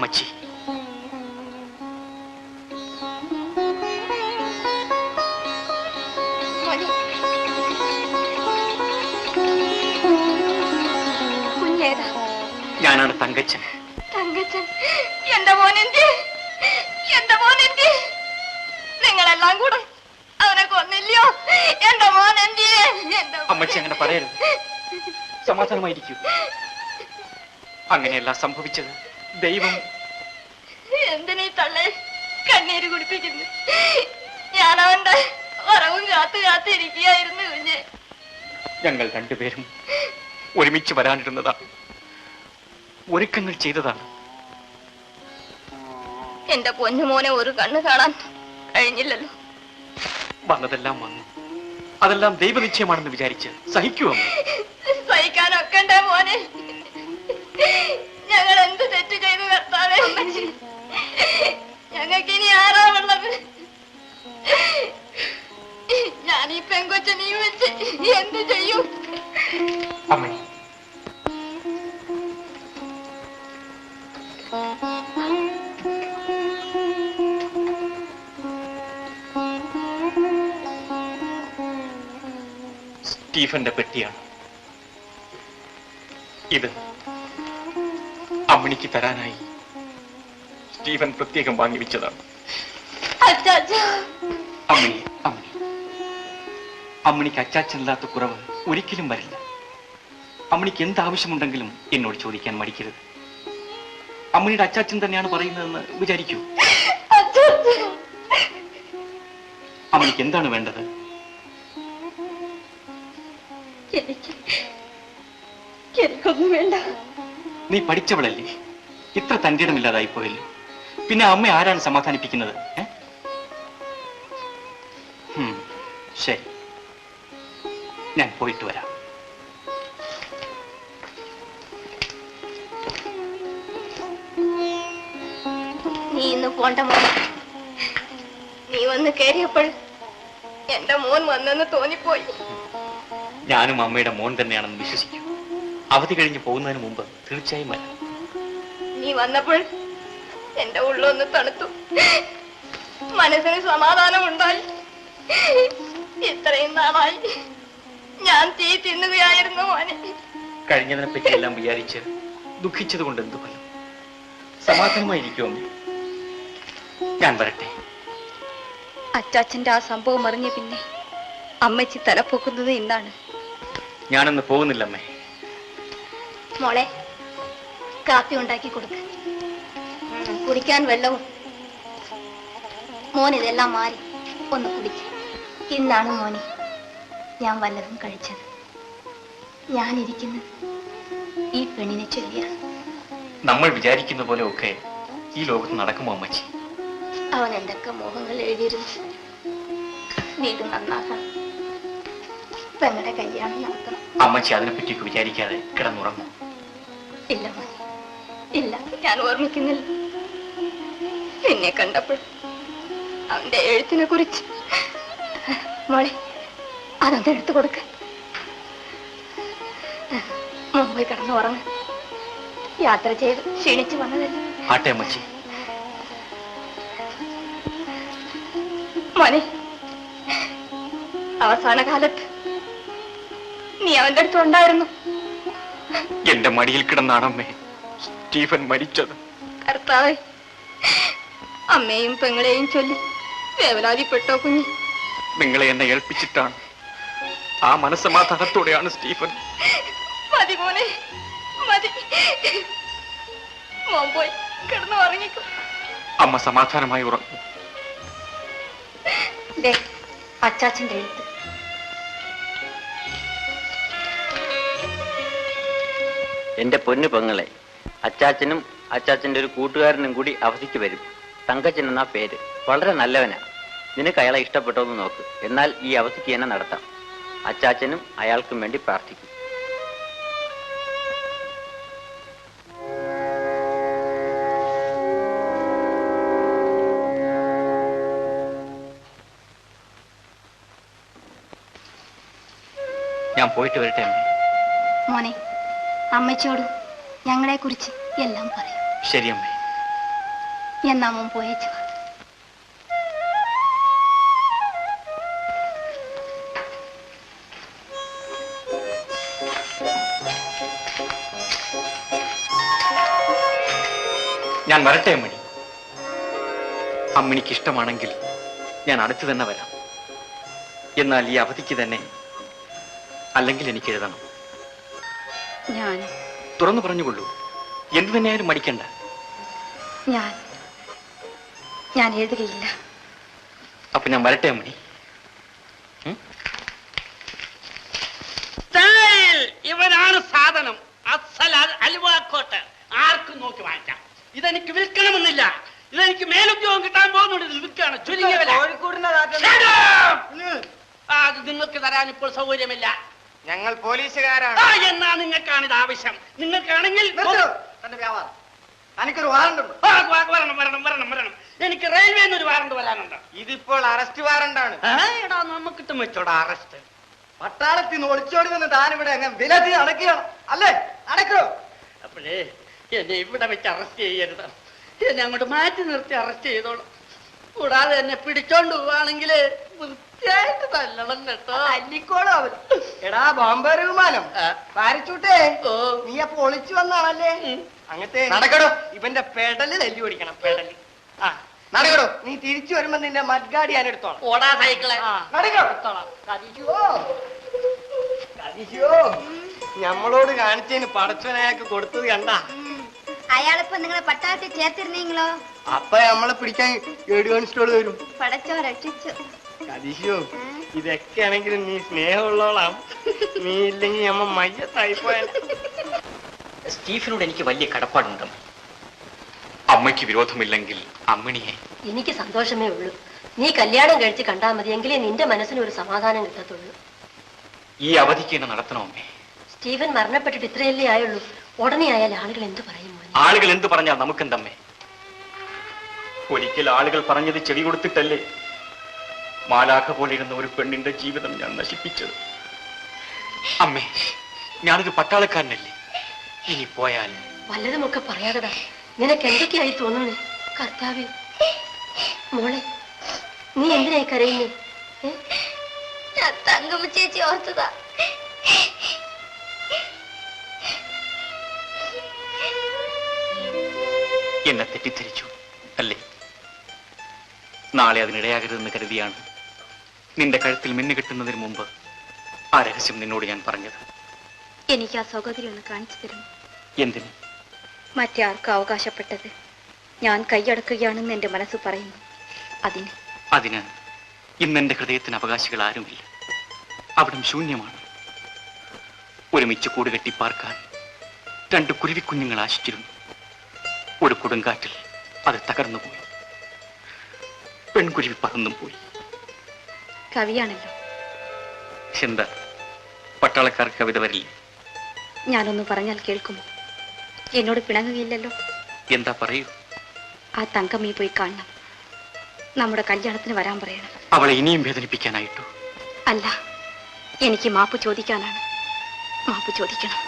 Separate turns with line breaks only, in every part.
അമ്മച്ചി. ഞാനാണ് തങ്കച്ചൻ.
തങ്കച്ചൻ, എന്റെ മോനെന്തി, എന്റെ മോനെന്തി, നിങ്ങളെല്ലാം കൂടെ അവനെ കൊന്നില്ലയോ? എന്റെ മോനെന്തി.
അമ്മച്ചി അങ്ങനെ പറയരുത്, സമാധാനമായിരിക്കൂ. അങ്ങനെയല്ല സംഭവിച്ചത്. ദൈവം.
എന്തിനീ തള്ളേ കണ്ണീര് കുടിപ്പിക്കുന്നു? ഞാൻ അവന്റെ വരവും കാത്തിരിക്കുകയായിരുന്നു കുഞ്ഞെ.
ഞങ്ങൾ രണ്ടുപേരും ഒരുമിച്ച് വരാനിരുന്നതാണ്, ഒരുക്കങ്ങൾ ചെയ്തതാണ്.
എന്റെ പൊന്നുമോനെ ഒരു കണ്ണ് കാണാൻ കഴിഞ്ഞില്ലല്ലോ.
വന്നതെല്ലാം വന്നു, അതെല്ലാം ദൈവനിശ്ചയമാണെന്ന് വിചാരിച്ച് സഹിക്കുമോ?
സഹിക്കാനൊക്കെ എന്റെ മോനെ. ഞങ്ങൾ എന്ത് തെറ്റ് ചെയ്തു കർത്താവേ? ഞങ്ങൾക്ക് ഇനി ആരാ ഉള്ളത്? ഞാൻ ഈ പെങ്കൊച്ചനെ വെച്ച് എന്ത് ചെയ്യും?
അമ്മേ, സ്റ്റീഫന്റെ പെട്ടിയാണ് ഇത്. അമ്മിണിക്ക് തരാനായി സ്റ്റീഫൻ പ്രത്യേകം വാങ്ങി വെച്ചതാണ്. അമ്മിണി, അമ്മിണി, അമ്മിണിക്ക് അച്ചാച്ചനില്ലാത്ത കുറവ് ഒരിക്കലും വരില്ല. അമ്മിണിക്ക് എന്താവശ്യമുണ്ടെങ്കിലും എന്നോട് ചോദിക്കാൻ മടിക്കരുത്. അമ്മിണിയുടെ അച്ചാച്ചൻ തന്നെയാണ് പറയുന്നതെന്ന് വിചാരിക്കൂ. അമ്മിണിക്ക് എന്താണ് വേണ്ടത്?
എനിക്കൊന്നും വേണ്ട.
നീ പഠിച്ചവളല്ലേ, ഇത്ര തന്റേടമില്ലാതായി പോയല്ലോ. പിന്നെ അമ്മ ആരാണ് സമാധാനിപ്പിക്കുന്നത്? ശരി, ഞാൻ പോയിട്ട് വരാം.
നീ ഇന്ന് പോണ്ട മോൻ. നീ വന്ന് കയറിയപ്പോൾ എന്റെ മോൻ വന്നെന്ന് തോന്നിപ്പോയി.
ഞാനും അമ്മയുടെ മോൻ തന്നെയാണെന്ന് വിശ്വസിക്കൂ. അവധി കഴിഞ്ഞ് പോകുന്നതിന് മുമ്പ് തീർച്ചയായും വരാം.
നീ വന്നപ്പോൾ എന്റെ ഉള്ളൊന്ന് തണുത്തു, മനസ്സിന് സമാധാനം ഉണ്ടായി. ഇത്രയും നാളായി ഞാൻ തീ തിന്നുകയായിരുന്നു മോനെ.
കഴിഞ്ഞതിനെ പറ്റി എല്ലാം വിചാരിച്ച് ദുഃഖിച്ചത് കൊണ്ട് എന്തു ഫലം? സമാധാനമായിരിക്കും അമ്മ. ഞാൻ വരട്ടെ.
അച്ചാച്ചന്റെ ആ സംഭവം അറിഞ്ഞ പിന്നെ അമ്മച്ചി തലപ്പൊക്കുന്നത് ഇന്നാണ്.
ഞാനൊന്ന് പോകുന്നില്ല അമ്മേ.
മോളെ, കാപ്പി ഉണ്ടാക്കി കൊടുക്ക, കുടിക്കാൻ വെള്ളവും. മോൻ ഇതെല്ലാം മാറി ഒന്ന് കുടിക്ക. ഇന്നാണ് മോനെ ഞാൻ വല്ലതും കഴിച്ചത്. ഞാനിരിക്കുന്നത് ഈ പെണ്ണിനെ ചൊല്ലിയാണ്.
നമ്മൾ വിചാരിക്കുന്ന പോലെ ഒക്കെ ഈ ലോകത്ത് നടക്കുമോ അമ്മച്ചി?
അവൻ എന്തൊക്കെ മോഹങ്ങൾ എഴുതിയിരുന്നു. വീട് നന്നാക്കണം, പെങ്ങളുടെ കല്യാണം നടത്തണം.
അമ്മച്ചി അതിനെപ്പറ്റിയൊക്കെ വിചാരിക്കാതെ കിടന്നുറങ്ങും.
ഇല്ല മോനെ, ഇല്ല, ഞാൻ ഓർമ്മിക്കുന്നില്ല. എന്നെ കണ്ടപ്പോൾ അവന്റെ എഴുത്തിനെ കുറിച്ച്. മോളെ, അതൊന്ന് എടുത്തു കൊടുക്ക. മുമ്പ് കിടന്നു ഉറങ്ങ. യാത്ര ചെയ്ത് ക്ഷീണിച്ചു വന്നതല്ലേ.
ആട്ടെ അമ്മച്ചി.
മോനെ, അവസാന കാലത്ത് നീ അവന്റെ അടുത്ത് ഉണ്ടായിരുന്നു.
എന്റെ മടിയിൽ കിടന്നാണമ്മേ സ്റ്റീഫൻ മരിച്ചത്.
കർത്താവേ, അമ്മയും പെങ്ങളെയും ചൊല്ലി വേവലാതിപ്പെട്ടോ കുഞ്ഞ്.
നിങ്ങളെ എന്നെ ഏൽപ്പിച്ചിട്ടാണ്. ആ മനസ്സമാധാനത്തോടെയാണ് സ്റ്റീഫൻ.
മതി മോനെ, മതി. മോൻ പോയി കിടന്നു ഉറങ്ങിക്കും.
അമ്മ സമാധാനമായി ഉറങ്ങും.
അച്ചാച്ചന്റെ എഴുത്ത്.
എന്റെ പൊന്നു പെങ്ങളെ, അച്ചാച്ചനും അച്ചാച്ചന്റെ ഒരു കൂട്ടുകാരനും കൂടി അവധിക്ക് വരും. തങ്കച്ചൻ എന്നാ പേര്. വളരെ നല്ലവനാ. നിനക്ക് അയാളെ ഇഷ്ടപ്പെട്ടോന്ന് നോക്ക്. എന്നാൽ ഈ അവധിക്ക് തന്നെ നടത്താം. അച്ചാച്ചനും അയാൾക്കും വേണ്ടി പ്രാർത്ഥിക്കും.
ഞാൻ പോയിട്ട് വരട്ടെ അമ്മേ.
മോനെ, അമ്മച്ചോടും ഞങ്ങളെ കുറിച്ച് എല്ലാം പറയും.
ശരി അമ്മേ.
എന്നാ മോൻ പോയേച്ചു.
ഞാൻ വരട്ടെ അമ്മണി. അമ്മിണിക്ക് ഇഷ്ടമാണെങ്കിൽ ഞാൻ അടുത്ത് തന്നെ വരാം. എന്നാൽ ഈ അവധിക്ക് തന്നെ, അല്ലെങ്കിൽ എനിക്ക് എഴുതണം.
ഞാൻ
തുറന്നു പറഞ്ഞുകൊള്ളൂ, എന്തു തന്നെയായാലും മടിക്കണ്ട.
ഞാൻ എഴുതുകയില്ല.
അപ്പൊ ഞാൻ വരട്ടെ അമ്മണി.
ഇവനാണ് സാധനം. അസൽ അലുവാക്കോട്ട് ആർക്കും നോക്കി വാങ്ങിക്കാം. ഇതെനിക്ക് വിൽക്കണമെന്നില്ല. ഇതെനിക്ക് മേലുദ്യോഗം കിട്ടാൻ പോകുന്നുണ്ട്. ഇത് വിൽക്കാണ് ചുരുങ്ങിയ വില. അത് നിങ്ങൾക്ക് തരാൻ ഇപ്പോൾ സൗകര്യമില്ല.
ഞങ്ങൾ പോലീസുകാരാണ്.
എന്നാ നിങ്ങൾക്കാണ് ഇത് ആവശ്യം. നിങ്ങൾക്കാണെങ്കിൽ
എനിക്കൊരു വാറണ്ട് ഉണ്ട്.
വരണം വരണം വരണം വരണം. എനിക്ക് റെയിൽവേന്ന് ഒരു വാറണ്ട് വരാനുണ്ട്.
ഇതിപ്പോൾ അറസ്റ്റ് വാറണ്ടാണ്.
എടാ നമുക്കിട്ടും വെച്ചോടാ അറസ്റ്റ്.
പട്ടാളത്തിൽ നിന്ന് ഒളിച്ചോടി വന്ന് താനിവിടെ അങ്ങനെ വിലതി അടയ്ക്കണം അല്ലേ? അടയ്ക്കോ?
അപ്പോഴേ എന്നെ ഇവിടെ വെച്ച് അറസ്റ്റ് ചെയ്യരുത്. എന്നെ അങ്ങോട്ട് മാറ്റി നിർത്തി അറസ്റ്റ് ചെയ്തോളൂ. കൂടാതെ എന്നെ പിടിച്ചോണ്ട് പോവാണെങ്കിൽ വൃത്തിയായിട്ട് തല്ലണം കേട്ടോ.
അല്ലിക്കോളോ അവൻ. എടാ ബോംബെ വിമാനം പാരച്ചൂട്ടേ, നീ അപ്പൊ ഒളിച്ചു വന്നാണല്ലേ? അങ്ങനത്തെ നടക്കടോ. ഇവന്റെ പെടല് തല്ലി ഓടിക്കണം. പെടല് നടക്കടോ. നീ തിരിച്ചു വരുമ്പോ നിന്റെ മഡ്ഗാഡി ഞാൻ എടുത്തോളാം.
ഓടാ സൈക്കിള്
ഞമ്മളോട് കാണിച്ചതിന് പടച്ചവനയാൾക്ക് കൊടുത്തത് കണ്ട.
അയാളിപ്പോ നിങ്ങളെ പട്ടാളത്തിൽ ചേർത്തിരുന്നെങ്കിലോ?
അപ്പൊ നമ്മളെ പിടിക്കാൻ ഏട് കോൺസ്റ്റോള് വരും.
പടച്ചോ രക്ഷിച്ചു.
കതീശോ, ഇതൊക്കെ ആണെങ്കിലും നീ സ്നേഹമുള്ളോളാം. നീ ഇല്ലെങ്കിൽ നമ്മ മയ്യത്തായി പോയ.
സ്റ്റീഫനോട് എനിക്ക് വലിയ കടപ്പാടുണ്ട്. അമ്മയ്ക്ക് വിരോധമില്ലെങ്കിൽ അമ്മിണിയെ.
എനിക്ക് സന്തോഷമേ ഉള്ളൂ. നീ കല്യാണം കഴിച്ച് കണ്ടാൽ മതി, എങ്കിലേ നിന്റെ മനസ്സിന് ഒരു സമാധാനം കിട്ടത്തുള്ളൂ.
ഈ അവധിക്ക് എന്നെ നടത്തണോ അമ്മേ?
സ്റ്റീഫൻ മരണപ്പെട്ടിട്ട് ഇത്രയല്ലേ ആയുള്ളൂ. ഉടനെ ആയാൽ ആളുകൾ എന്ത് പറയും?
ആളുകൾ എന്ത് പറഞ്ഞാൽ നമുക്കെന്തമ്മേ? ഒരിക്കൽ ആളുകൾ പറഞ്ഞത് ചെവി കൊടുത്തിട്ടല്ലേ മാലാഖ പോലെ ഇരുന്ന ഒരു പെണ്ണിന്റെ ജീവിതം ഞാൻ നശിപ്പിച്ചത്. അമ്മേ, ഞാനൊരു പട്ടാളക്കാരനല്ലേ. ഇനി പോയാൽ
വല്ലതുമൊക്കെ പറയാതെടാ. നിനക്ക് എന്തൊക്കെയായി തോന്നുന്നു? കർത്താവേ, മോളെ നീ എന്തിനായി കരയുന്നേ?
ഞാൻ തങ്കമ്മ ചേച്ചി ഓർത്തതാ.
എന്നെ തെറ്റിദ്ധരിച്ചു അല്ലേ? നാളെ അതിനിടയാകരുതെന്ന് കരുതിയാണ് നിന്റെ കഴുത്തിൽ മിന്നു കിട്ടുന്നതിന് മുമ്പ് ആ രഹസ്യം നിന്നോട് ഞാൻ പറഞ്ഞത്.
എനിക്ക് ആ സൗകര്യം ഒന്ന് കാണിച്ചു തരും.
എന്തിന്?
മറ്റാർക്കും അവകാശപ്പെട്ടത് ഞാൻ കൈയടക്കുകയാണെന്ന് എന്റെ മനസ്സ് പറയുന്നു.
അതിന് ഇന്ന് എന്റെ ഹൃദയത്തിന് അവകാശികൾ ആരുമില്ല. അവിടം ശൂന്യമാണ്. ഒരുമിച്ച് കൂടുകെട്ടി പാർക്കാൻ 2 കുരുവിക്കുഞ്ഞുങ്ങൾ ആശിച്ചിരുന്നു. ഒരു കൊടുങ്കാറ്റിൽ അത് തകർന്നുപോയി. പെൺകുരുവി പറന്നും പോയി.
കവിയാണല്ലോ.
എന്താ, പട്ടാളക്കാർക്ക് കവിത വരില്ലേ?
ഞാനൊന്ന് പറഞ്ഞാൽ കേൾക്കുമോ? എന്നോട് പിണങ്ങുകയില്ലല്ലോ.
എന്താ പറയൂ.
ആ തങ്കമ്മയെ പോയി കാണണം. നമ്മുടെ കല്യാണത്തിന് വരാൻ പറയണം.
അവളെ ഇനിയും വേദനിപ്പിക്കാനായിട്ടോ?
അല്ല, എനിക്ക് മാപ്പ് ചോദിക്കാനാണ്. മാപ്പ് ചോദിക്കണം.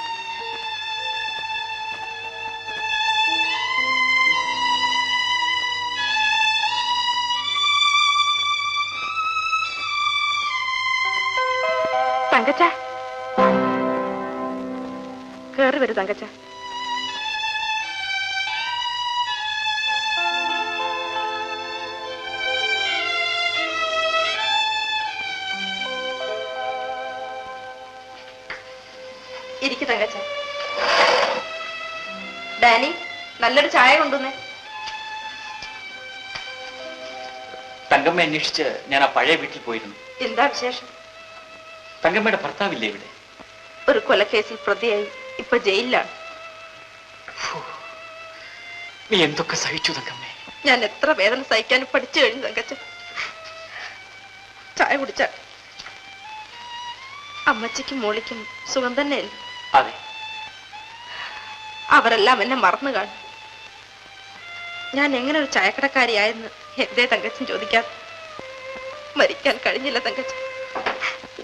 തങ്കച്ച, കേറി വരൂ തങ്കച്ച. ഇരിക്കു തങ്കച്ച. ഡാനി, നല്ലൊരു ചായ കൊണ്ടുവന്നേ.
തങ്കമ്മ അന്വേഷിച്ച് ഞാൻ ആ പഴയ വീട്ടിൽ പോയിരുന്നു.
എന്താ വിശേഷം?
തങ്കമ്മയുടെ ഭർത്താവില്ലേ ഇവിടെ?
ഒരു കൊലക്കേസിൽ പ്രതിയായി ഇപ്പൊ ജയിലിലാണ്.
നീ എന്തൊക്കെ സഹിച്ചു തങ്കമ്മേ?
ഞാൻ എത്ര വേദന സഹിക്കാൻ പഠിച്ചു കഴിഞ്ഞു തങ്കച്ച. ചായ കുടിച്ച അമ്മച്ചിക്കും മോളിക്കും സുഖം തന്നെയല്ലേ?
അതെ.
അവരെല്ലാം എന്നെ മറന്നു കാണും. ഞാൻ എങ്ങനെ ഒരു ചായക്കടക്കാരിയായെന്ന് എന്തേ തങ്കച്ചൻ ചോദിക്കാതെ? മരിക്കാൻ കഴിഞ്ഞില്ല തങ്കച്ച.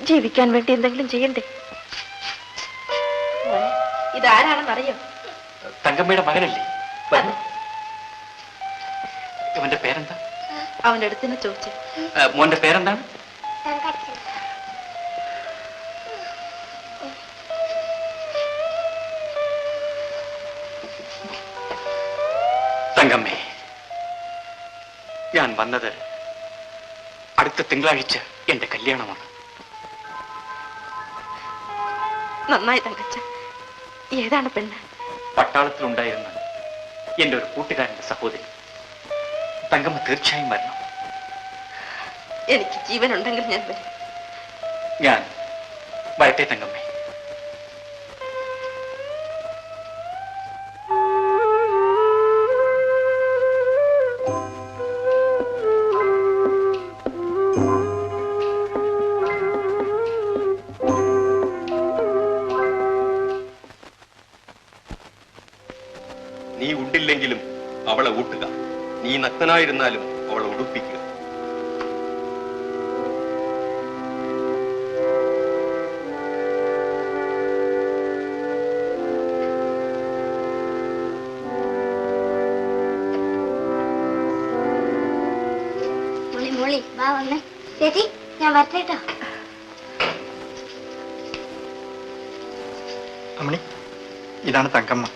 ജീവിക്കാൻ വേണ്ടി എന്തെങ്കിലും ചെയ്യണ്ടേ? ഇതാരാണെന്നറിയോ?
തങ്കമ്മയുടെ മകനല്ലേ? ഇവന്റെ പേരെന്താ?
അവന്റെ അടുത്തിന് ചോദിച്ചു.
മോന്റെ പേരെന്താണ്? തങ്കമ്മേ, ഞാൻ വന്നത് അടുത്ത തിങ്കളാഴ്ച എന്റെ കല്യാണമാണ്.
നന്നായി തങ്കച്ച. ഏതാണ് പെണ്ണ്?
പട്ടാളത്തിലുണ്ടായിരുന്ന എന്റെ ഒരു കൂട്ടുകാരന്റെ സഹോദരി. തങ്കമ്മ തീർച്ചയായും വരണം.
എനിക്ക് ജീവനുണ്ടെങ്കിൽ ഞാൻ വരും.
ഞാൻ വരട്ടെ തങ്കമ്മേ.
നീ ഉണ്ടില്ലെങ്കിലും അവളെ ഊട്ടുക, നീ നഗ്നനായിരുന്നാലും അവളെ ഉടുപ്പിക്കുക.
മോളി വാ വന്നേ. ചേച്ചി ഞാൻ വരട്ടെ.
അമ്മണി, ഇതാണ് തങ്കമ്മ.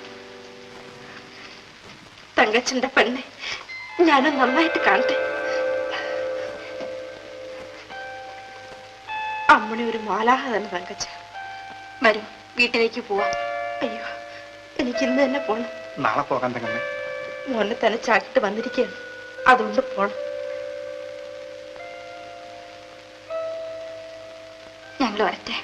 തങ്കച്ചന്റെ പെണ്ണെ ഞാനും നന്നായിട്ട് കാണട്ടെ. അമ്മണി ഒരു മാലാഹ തന്നെ തങ്കച്ച. വരും, വീട്ടിലേക്ക് പോവാം. അയ്യോ, എനിക്ക് ഇന്ന് തന്നെ പോണം.
നാളെ പോകാൻ തങ്കമ്മ.
മോനെ തനിച്ചാക്കിട്ട് വന്നിരിക്കുകയാണ്, അതുകൊണ്ട് പോണം. ഞങ്ങൾ വരട്ടെ.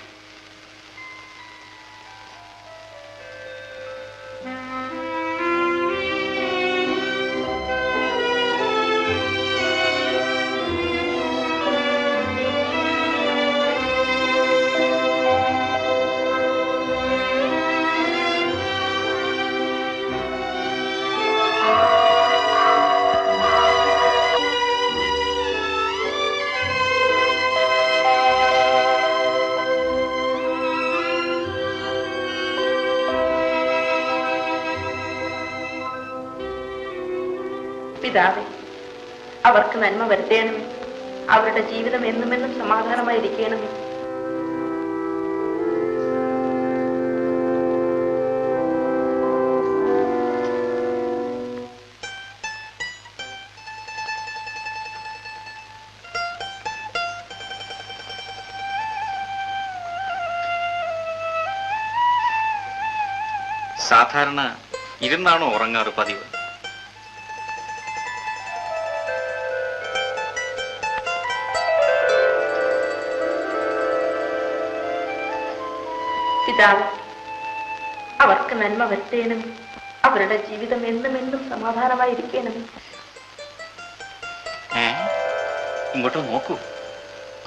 പിതാവേ, അവർക്ക് നന്മ വരുത്തേണമേ. അവരുടെ ജീവിതം എന്നുമെന്നും സമാധാനമായിരിക്കണമേ.
സാധാരണ ഇരുന്നാണോ ഉറങ്ങാറ് പതിവ്?
പിതാവ്, അവർക്ക് നന്മ വരുത്തേണമേ. അവരുടെ ജീവിതം എന്നുമെന്നും സമാധാനമായിരിക്കണമേ.
ഇങ്ങോട്ട് നോക്കൂ,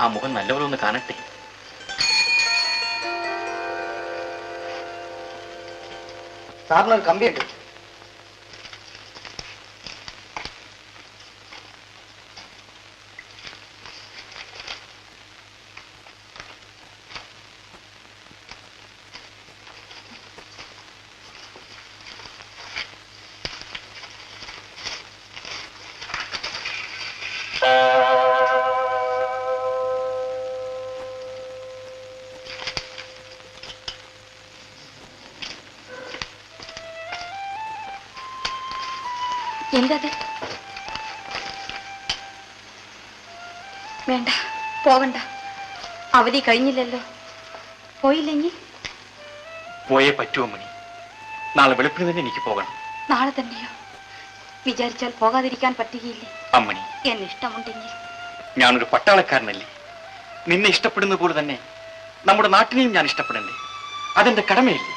ആ മുഖം നല്ലപോലെ ഒന്ന് കാണട്ടെ.
സാറിനൊരു കമ്പിയുണ്ട്.
എന്തത്? വേണ്ട, പോകണ്ട. അവധി കഴിഞ്ഞില്ലല്ലോ. പോയില്ലെങ്കിൽ?
പോയേ പറ്റുമോ മണി? നാളെ വെളുപ്പിന് തന്നെ എനിക്ക് പോകണം.
നാളെ തന്നെയോ? വിചാരിച്ചാൽ പോകാതിരിക്കാൻ പറ്റുകയില്ലേ?
അമ്മണി,
എന്നെ ഇഷ്ടമുണ്ടെങ്കിൽ.
ഞാനൊരു പട്ടാളക്കാരനല്ലേ? നിന്നെ ഇഷ്ടപ്പെടുന്ന പോലെ തന്നെ നമ്മുടെ നാട്ടിനെയും ഞാൻ ഇഷ്ടപ്പെടണ്ടേ? അതെന്റെ കടമയല്ലേ?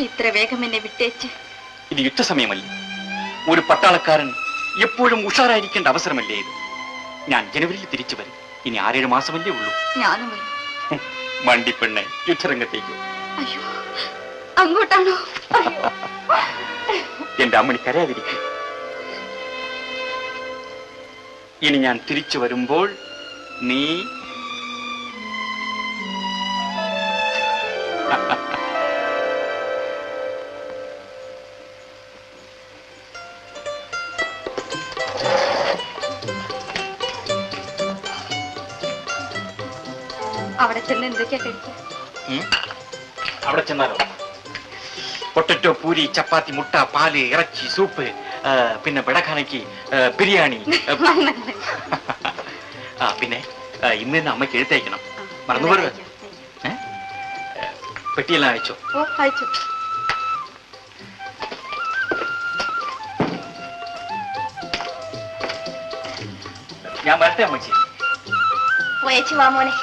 ഇത്ര വേഗം എന്നെ വിട്ടേച്ച്?
ഇത് യുദ്ധസമയമല്ലേ? ഒരു പട്ടാളക്കാരൻ എപ്പോഴും ഉഷാറായിരിക്കേണ്ട അവസരമല്ലേ ഇത്? ഞാൻ ജനുവരിയിൽ തിരിച്ചു വരും. ഇനി 6-7 മാസമല്ലേ ഉള്ളൂ.
ഞാനും വരും.
മണ്ടിപ്പെണ്ണെ, യുദ്ധരംഗത്തേക്ക്.
അയ്യോ, അങ്ങോട്ടാണോ?
എന്റെ അമ്മണി കരയാതിരിക്കും. ഇനി ഞാൻ തിരിച്ചു വരുമ്പോൾ നീ
ഇന്ന് എന്തൊക്കെയാ കഴിക്കുക?
അവിടെ ചെന്നാലോ? പൊട്ടറ്റോ, പൂരി, ചപ്പാത്തി, മുട്ട, പാല്, ഇറച്ചി, സൂപ്പ്, പിന്നെ ബടഖാനയ്ക്ക് ബിരിയാണി. ആ പിന്നെ ഇന്ന് തന്നെ അമ്മയ്ക്ക് എഴുത്തയക്കണം. മറന്നുപോരുക. പെട്ടിയെല്ലാം അയച്ചോ?
ഓ, അയച്ചു.
ഞാൻ വരട്ടെ അമ്മച്ചി.
പോയേച്ചു വാ മോനെ.